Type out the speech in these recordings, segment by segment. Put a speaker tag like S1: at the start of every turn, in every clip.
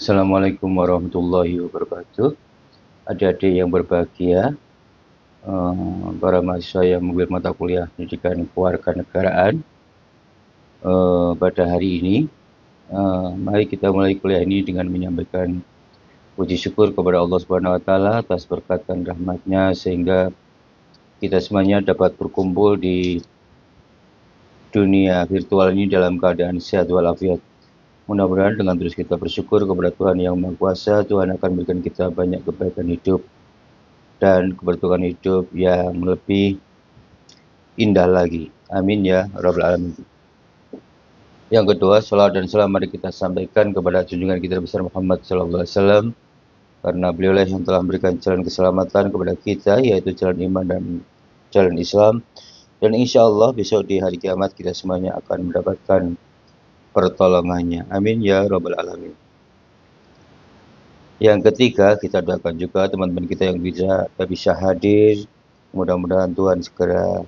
S1: Assalamualaikum warahmatullahi wabarakatuh. Adik-adik yang berbahagia, para mahasiswa yang mengambil mata kuliah pendidikan kewarganegaraan, pada hari ini, mari kita mulai kuliah ini dengan menyampaikan puji syukur kepada Allah Subhanahu Wa Taala atas berkat dan rahmatnya sehingga kita semuanya dapat berkumpul di dunia virtual ini dalam keadaan sehat walafiat. Mudah-mudahan dengan terus kita bersyukur kepada Tuhan Yang Maha Kuasa, Tuhan akan memberikan kita banyak kebaikan hidup dan keberuntungan hidup yang lebih indah lagi. Amin ya Rabbal Alamin. Yang kedua, salawat dan salam mari kita sampaikan kepada junjungan kita besar Muhammad SAW, karena beliau yang telah memberikan jalan keselamatan kepada kita, yaitu jalan iman dan jalan Islam. Dan insya Allah besok di hari kiamat kita semuanya akan mendapatkan pertolongannya. Amin ya Rabbal Alamin. Yang ketiga, kita doakan juga teman-teman kita yang bisa hadir. Mudah-mudahan Tuhan segera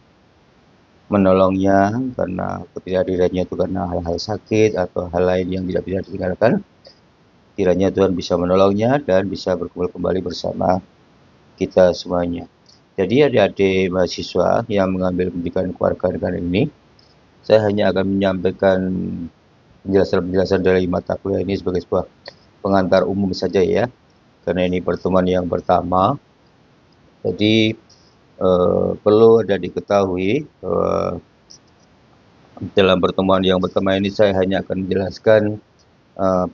S1: menolongnya, karena ketidakhadirannya itu karena hal-hal sakit atau hal lain yang tidak bisa ditinggalkan. Kiranya Tuhan bisa menolongnya dan bisa berkumpul kembali bersama kita semuanya. Jadi adik-adik mahasiswa yang mengambil pendidikan kewarganegaraan ini, saya hanya akan menyampaikan penjelasan-penjelasan dari mata kuliah ini sebagai sebuah pengantar umum saja ya, karena ini pertemuan yang pertama. Jadi perlu ada diketahui dalam pertemuan yang pertama ini saya hanya akan menjelaskan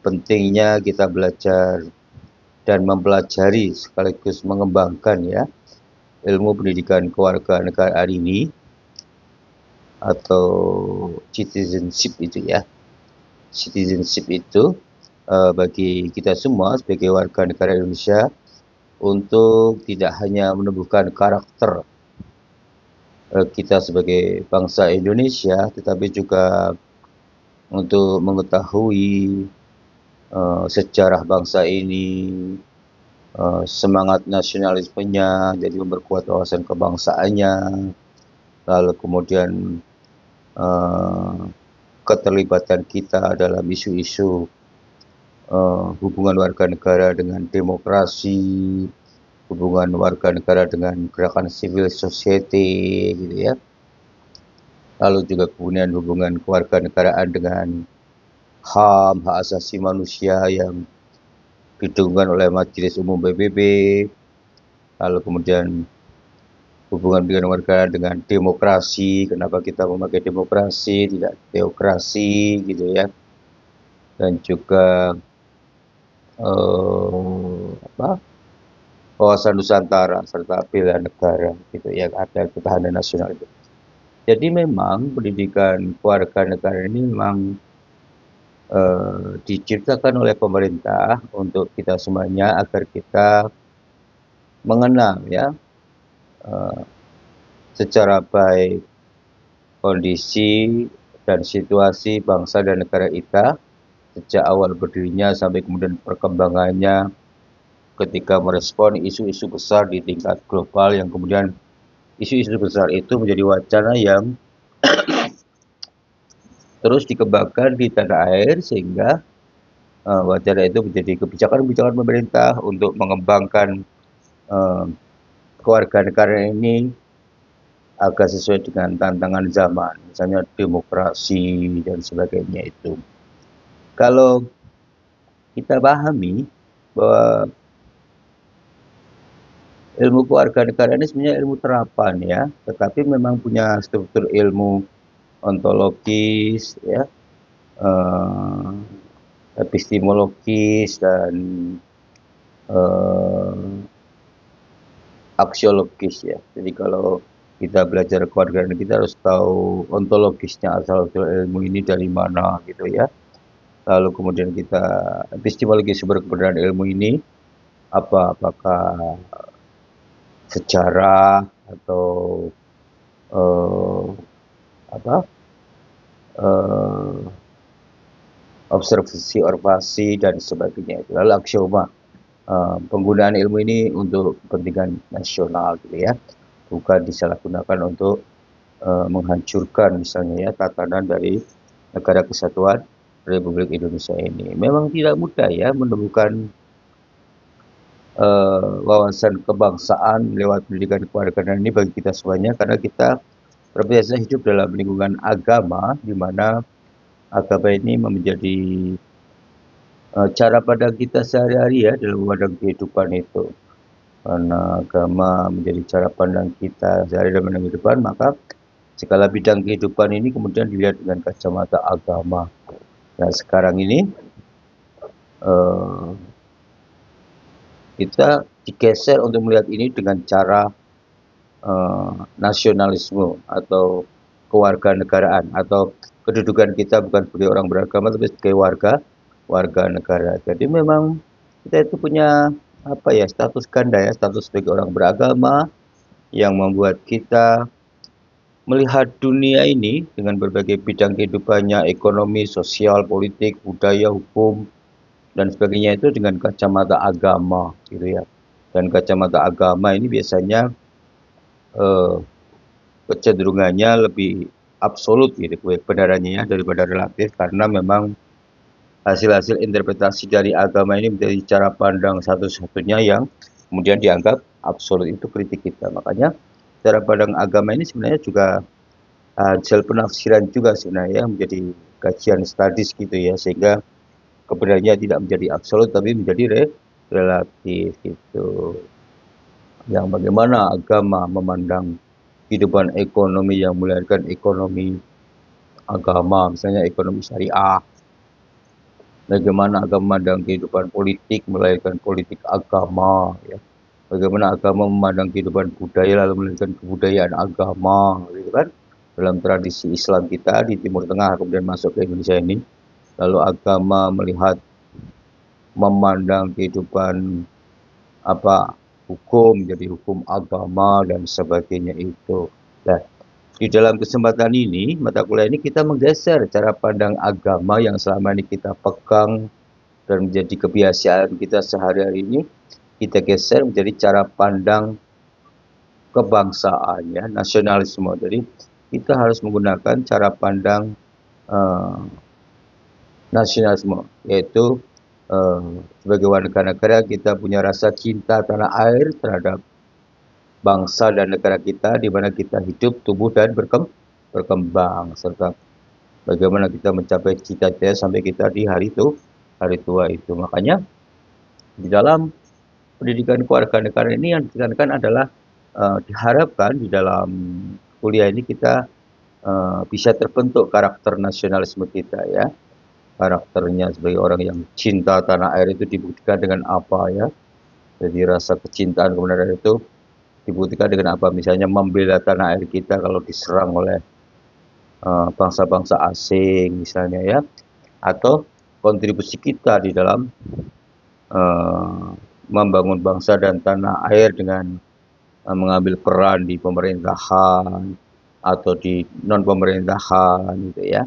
S1: pentingnya kita belajar dan mempelajari sekaligus mengembangkan ya ilmu pendidikan kewarganegaraan ini atau citizenship itu ya. Citizenship itu bagi kita semua sebagai warga negara Indonesia untuk tidak hanya menumbuhkan karakter kita sebagai bangsa Indonesia, tetapi juga untuk mengetahui sejarah bangsa ini, semangat nasionalismenya, jadi memperkuat wawasan kebangsaannya, lalu kemudian keterlibatan kita dalam isu-isu hubungan warga negara dengan demokrasi, hubungan warga negara dengan gerakan civil society gitu ya. Lalu juga kemudian hubungan kewarganegaraan dengan HAM, hak asasi manusia yang didengungkan oleh Majelis Umum PBB. Lalu kemudian hubungan dengan warga dengan demokrasi, kenapa kita memakai demokrasi, tidak teokrasi gitu ya. Dan juga wawasan Nusantara serta bela negara gitu ya, ada ketahanan nasional itu. Jadi memang pendidikan kewarganegaraan ini memang diciptakan oleh pemerintah untuk kita semuanya agar kita mengenal ya secara baik kondisi dan situasi bangsa dan negara kita sejak awal berdirinya sampai kemudian perkembangannya ketika merespon isu-isu besar di tingkat global yang kemudian isu-isu besar itu menjadi wacana yang terus dikembangkan di tanah air sehingga wacana itu menjadi kebijakan-kebijakan pemerintah untuk mengembangkan kewarganegaraan ini agar sesuai dengan tantangan zaman, misalnya demokrasi dan sebagainya itu. Kalau kita pahami bahwa ilmu kewarganegaraan ini sebenarnya ilmu terapan ya, tetapi memang punya struktur ilmu ontologis ya, epistemologis dan aksiologis ya. Jadi kalau kita belajar kewarganegaraan kita harus tahu ontologisnya, asal-usul ilmu ini dari mana gitu ya. Lalu kemudian kita epistemologi sumber kebenaran ilmu ini apakah sejarah atau observasi dan sebagainya. Lalu aksioma, penggunaan ilmu ini untuk kepentingan nasional gitu ya, bukan disalahgunakan untuk menghancurkan misalnya ya tatanan dari negara kesatuan Republik Indonesia ini. Memang tidak mudah ya menemukan wawasan kebangsaan lewat pendidikan kewarganegaraan ini bagi kita semuanya, karena kita terbiasa hidup dalam lingkungan agama, di mana agama ini menjadi cara pandang kita sehari-hari ya dalam memandang kehidupan itu. Karena agama menjadi cara pandang kita sehari dalam memandang kehidupan, maka segala bidang kehidupan ini kemudian dilihat dengan kacamata agama. Nah, sekarang ini kita digeser untuk melihat ini dengan cara nasionalisme atau kewarganegaraan, atau kedudukan kita bukan sebagai orang beragama tapi sebagai warga negara. Jadi memang kita itu punya status ganda ya, status sebagai orang beragama yang membuat kita melihat dunia ini dengan berbagai bidang kehidupannya, ekonomi, sosial, politik, budaya, hukum, dan sebagainya itu dengan kacamata agama, gitu ya. Dan kacamata agama ini biasanya kecenderungannya lebih absolut gitu kebenarannya ya, daripada relatif, karena memang hasil-hasil interpretasi dari agama ini menjadi cara pandang satu-satunya yang kemudian dianggap absolut. Itu kritik kita. Makanya cara pandang agama ini sebenarnya juga hasil penafsiran juga sebenarnya, menjadi kajian stadis gitu ya, sehingga kebenarannya tidak menjadi absolut tapi menjadi relatif gitu. Yang bagaimana agama memandang kehidupan ekonomi yang melahirkan ekonomi agama, misalnya ekonomi syariah. Bagaimana agama memandang kehidupan politik melahirkan politik agama, ya. Bagaimana agama memandang kehidupan budaya lalu melahirkan kebudayaan agama, gitu kan? Dalam tradisi Islam kita di Timur Tengah kemudian masuk ke Indonesia ini, lalu agama melihat memandang kehidupan hukum jadi hukum agama dan sebagainya itu. Nah, di dalam kesempatan ini, mata kuliah ini kita menggeser cara pandang agama yang selama ini kita pegang dan menjadi kebiasaan kita sehari-hari ini, kita geser menjadi cara pandang kebangsaan ya, nasionalisme. Jadi kita harus menggunakan cara pandang nasionalisme, yaitu sebagai warga negara kita punya rasa cinta tanah air terhadap bangsa dan negara kita, di mana kita hidup, tumbuh, dan berkembang, serta bagaimana kita mencapai cita-cita sampai kita di hari tua itu. Makanya di dalam pendidikan kewarganegaraan ini yang ditekankan adalah diharapkan di dalam kuliah ini kita bisa terbentuk karakter nasionalisme kita ya. Karakternya sebagai orang yang cinta tanah air itu dibuktikan dengan apa ya. Jadi rasa kecintaan kebenaran itu dibuktikan dengan apa? Misalnya membela tanah air kita kalau diserang oleh bangsa-bangsa asing misalnya ya. Atau kontribusi kita di dalam membangun bangsa dan tanah air dengan mengambil peran di pemerintahan atau di non pemerintahan gitu ya.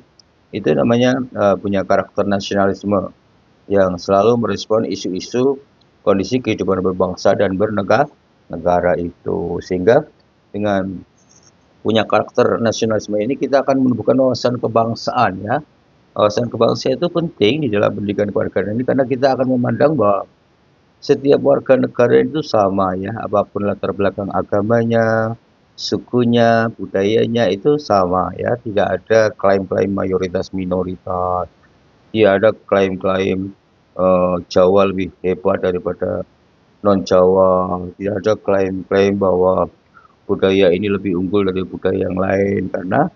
S1: Itu namanya punya karakter nasionalisme yang selalu merespon isu-isu kondisi kehidupan berbangsa dan bernegara itu. Sehingga dengan punya karakter nasionalisme ini kita akan menumbuhkan wawasan kebangsaan ya. Wawasan kebangsaan itu penting di dalam pendidikan kewarganegaraan ini, karena kita akan memandang bahwa setiap warga negara itu sama ya, apapun latar belakang agamanya, sukunya, budayanya itu sama ya, tidak ada klaim-klaim mayoritas minoritas, tidak ada klaim-klaim Jawa lebih hebat daripada non-Jawa, tidak ada klaim-klaim bahwa budaya ini lebih unggul dari budaya yang lain, karena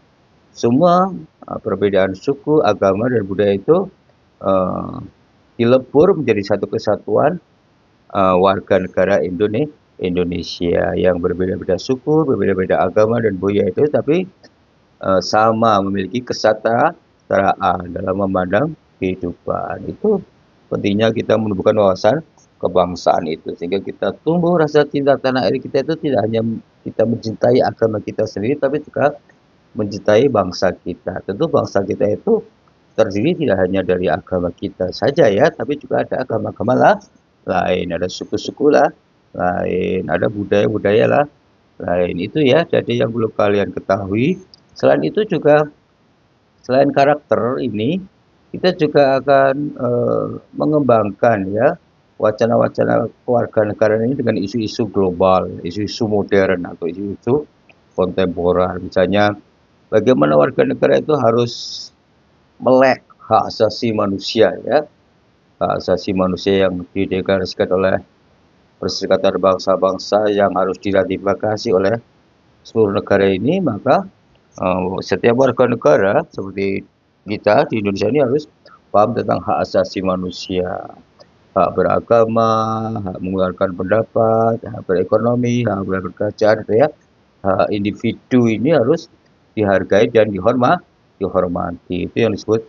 S1: semua perbedaan suku, agama, dan budaya itu dilebur menjadi satu kesatuan warga negara Indonesia yang berbeda-beda suku, berbeda-beda agama dan budaya itu, tapi sama memiliki kesetaraan dalam memandang kehidupan. Itu pentingnya kita menumbuhkan wawasan kebangsaan itu, sehingga kita tumbuh rasa cinta tanah air kita itu tidak hanya kita mencintai agama kita sendiri, tapi juga mencintai bangsa kita. Tentu bangsa kita itu terdiri tidak hanya dari agama kita saja ya, tapi juga ada agama-agama lain, ada suku-suku lain, ada budaya-budaya lain. Itu ya, jadi yang perlu kalian ketahui. Selain itu juga, selain karakter ini, kita juga akan mengembangkan ya wacana-wacana kewarganegaraan ini dengan isu-isu global, isu-isu modern atau isu-isu kontemporer. Misalnya, bagaimana warga negara itu harus melek hak asasi manusia ya, hak asasi manusia yang dideklarasikan oleh Perserikatan Bangsa-Bangsa yang harus diratifikasi oleh seluruh negara ini, maka setiap warga negara seperti kita di Indonesia ini harus paham tentang hak asasi manusia, hak beragama, hak mengeluarkan pendapat, hak berekonomi, hak berkerjaan, gitu ya. Hak individu ini harus dihargai dan dihormati. Itu yang disebut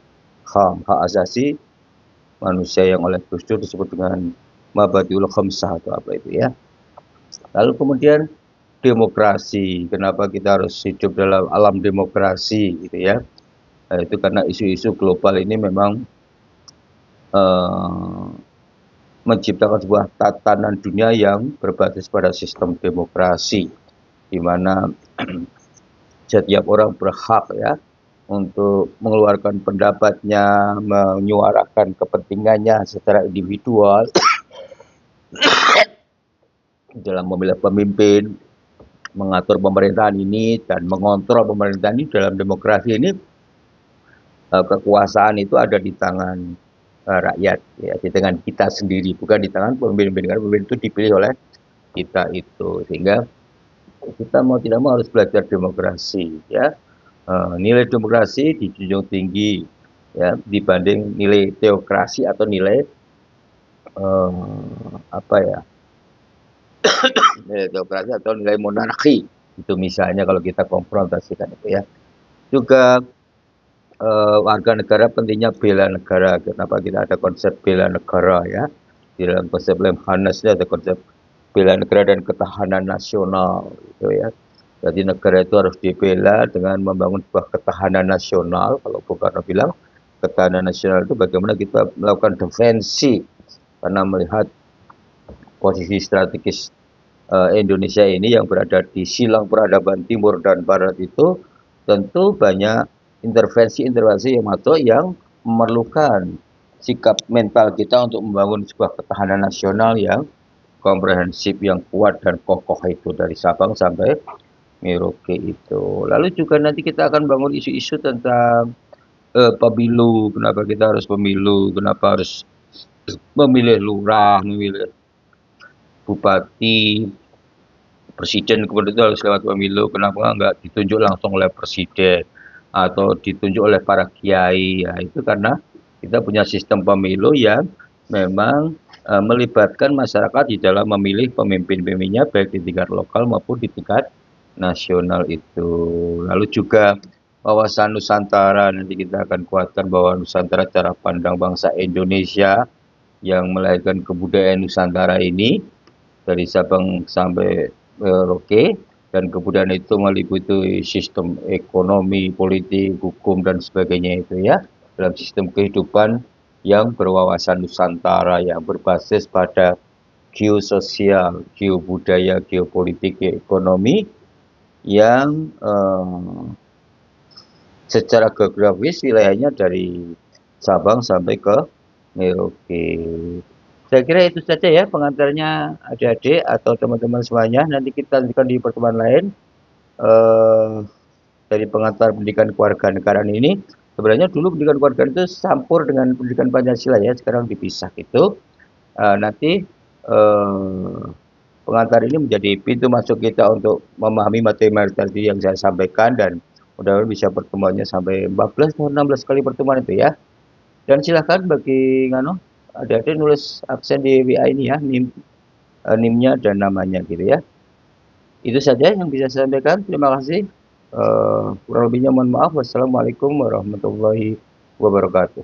S1: HAM, hak asasi manusia, yang oleh Gus Dur disebut dengan Mabadiul Khamsah atau apa itu ya. Lalu kemudian demokrasi. Kenapa kita harus hidup dalam alam demokrasi gitu ya? Nah, itu karena isu-isu global ini memang menciptakan sebuah tatanan dunia yang berbasis pada sistem demokrasi, di mana setiap orang berhak ya untuk mengeluarkan pendapatnya, menyuarakan kepentingannya secara individual dalam memilih pemimpin, mengatur pemerintahan ini dan mengontrol pemerintahan ini. Dalam demokrasi ini kekuasaan itu ada di tangan rakyat ya, di tangan kita sendiri, bukan di tangan pemimpin. Karena pemimpin itu dipilih oleh kita itu, sehingga kita mau tidak mau harus belajar demokrasi ya. Nilai demokrasi dijunjung tinggi ya dibanding nilai teokrasi atau nilai apa ya, nilai teokrasi atau nilai monarki itu misalnya kalau kita konfrontasikan itu ya. Juga warga negara pentingnya bela negara. Kenapa kita ada konsep bela negara ya? Di dalam konsep Lemhanas ada konsep bela negara dan ketahanan nasional gitu ya. Jadi negara itu harus dibela dengan membangun sebuah ketahanan nasional. Kalau Bung Karno bilang ketahanan nasional itu bagaimana kita melakukan defensi, karena melihat posisi strategis Indonesia ini yang berada di silang peradaban timur dan barat itu, tentu banyak intervensi-intervensi yang masuk yang memerlukan sikap mental kita untuk membangun sebuah ketahanan nasional yang komprehensif, yang kuat dan kokoh itu dari Sabang sampai Merauke itu. Lalu juga nanti kita akan bangun isu-isu tentang pemilu. Kenapa kita harus pemilu? Kenapa harus memilih lurah, memilih bupati, presiden, kemudian itu harus lewat pemilu. Kenapa nggak ditunjuk langsung oleh presiden atau ditunjuk oleh para kiai? Ya, itu karena kita punya sistem pemilu yang memang melibatkan masyarakat di dalam memilih pemimpin-pemimpinnya, baik di tingkat lokal maupun di tingkat nasional itu. Lalu juga wawasan Nusantara, nanti kita akan kuatkan bahwa Nusantara cara pandang bangsa Indonesia yang melahirkan kebudayaan Nusantara ini dari Sabang sampai Merauke, dan kebudayaan itu meliputi sistem ekonomi, politik, hukum dan sebagainya itu ya, dalam sistem kehidupan yang berwawasan Nusantara yang berbasis pada geososial, geobudaya, geopolitik, geoekonomi yang secara geografis wilayahnya dari Sabang sampai ke Merauke. Saya kira itu saja ya pengantarnya adik-adik atau teman-teman semuanya. Nanti kita lanjutkan di pertemuan lain. Dari pengantar pendidikan kewarganegaraan ini, sebenarnya dulu pendidikan kewarganegaraan itu campur dengan pendidikan Pancasila ya, sekarang dipisah gitu. Nanti pengantar ini menjadi pintu masuk kita untuk memahami materi-materi yang saya sampaikan, dan mudah-mudahan bisa pertemuannya sampai 14 atau 16 kali pertemuan itu ya. Dan silahkan bagi adik-adik nulis absen di WA ini ya, NIM-nya dan namanya gitu ya. Itu saja yang bisa saya sampaikan. Terima kasih. Kurang lebihnya mohon maaf. Wassalamualaikum warahmatullahi wabarakatuh.